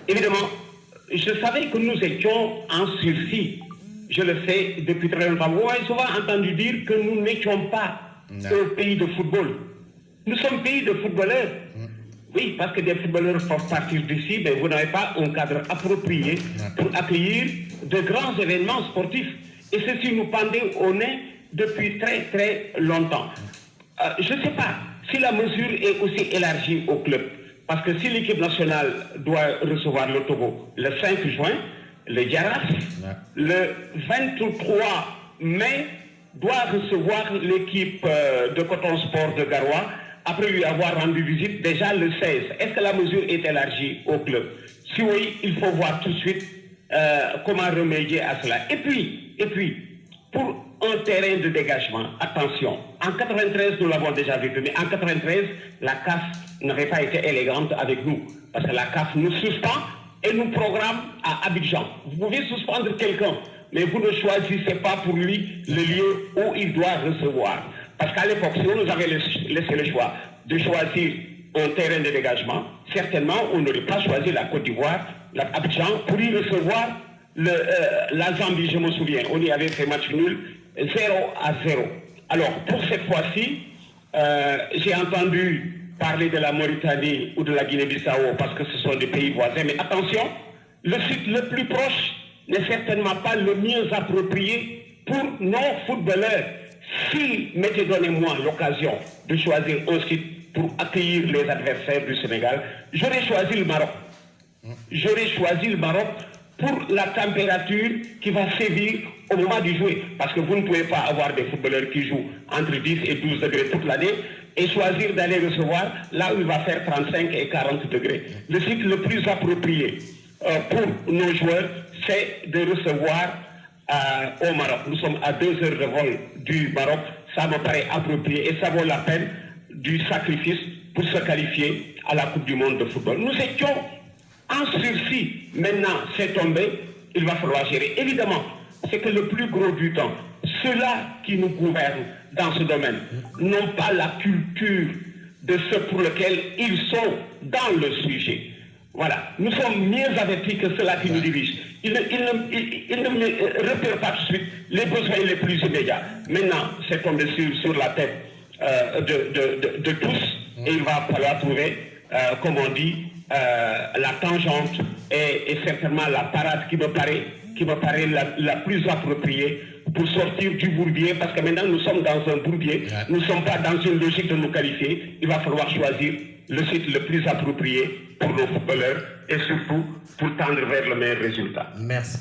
évidemment, je savais que nous étions en sursis. Je le sais depuis très longtemps. Vous avez souvent entendu dire que nous n'étions pas un pays de football. Nous sommes un pays de footballeurs. Oui, parce que des footballeurs peuvent partir d'ici, mais vous n'avez pas un cadre approprié pour accueillir de grands événements sportifs. Et ceci nous pendait au nez depuis très très longtemps. Je ne sais pas si la mesure est aussi élargie au club. Parce que si l'équipe nationale doit recevoir le Togo le 5 juin, le Diaraf, le 23 mai, doit recevoir l'équipe de Coton Sport de Garoua, après lui avoir rendu visite déjà le 16. Est-ce que la mesure est élargie au club? Si oui, il faut voir tout de suite comment remédier à cela. Et puis, pour un terrain de dégagement, attention, en 93, nous l'avons déjà vu, mais en 93, la CAF n'avait pas été élégante avec nous, parce que la CAF nous suspend et nous programme à Abidjan. Vous pouvez suspendre quelqu'un, mais vous ne choisissez pas pour lui le lieu où il doit recevoir. Parce qu'à l'époque, si on nous avait laissé le choix de choisir un terrain de dégagement, certainement on n'aurait pas choisi la Côte d'Ivoire, Abidjan, pour y recevoir la Zambie, je me souviens. On y avait fait match nul 0-0. Alors, pour cette fois-ci, j'ai entendu parler de la Mauritanie ou de la Guinée-Bissau parce que ce sont des pays voisins. Mais attention, le site le plus proche n'est certainement pas le mieux approprié pour nos footballeurs. Si, donnez-moi l'occasion de choisir un site pour accueillir les adversaires du Sénégal, j'aurais choisi le Maroc. J'aurais choisi le Maroc pour la température qui va sévir au moment du jouer. Parce que vous ne pouvez pas avoir des footballeurs qui jouent entre 10 et 12 degrés toute l'année et choisir d'aller recevoir là où il va faire 35 et 40 degrés. Le site le plus approprié pour nos joueurs, c'est de recevoir au Maroc. Nous sommes à 2 heures de vol du Maroc. Ça me paraît approprié et ça vaut la peine du sacrifice pour se qualifier à la Coupe du Monde de football. Nous étions en sursis. Maintenant, c'est tombé. Il va falloir gérer. Évidemment, c'est que le plus gros du temps, ceux-là qui nous gouvernent dans ce domaine n'ont pas la culture de ce pour lequel ils sont dans le sujet. Voilà. Nous sommes mieux avertis que ceux-là qui nous dirigent. Ils ne repèrent pas tout de suite les besoins les plus immédiats. Maintenant, c'est tombé sur la tête de tous et il va falloir trouver, comme on dit, la tangente et certainement la parade qui me paraît la plus appropriée pour sortir du bourbier, parce que maintenant nous sommes dans un bourbier, nous ne sommes pas dans une logique de nous qualifier. Il va falloir choisir le site le plus approprié pour nos footballeurs et surtout pour tendre vers le meilleur résultat. Merci.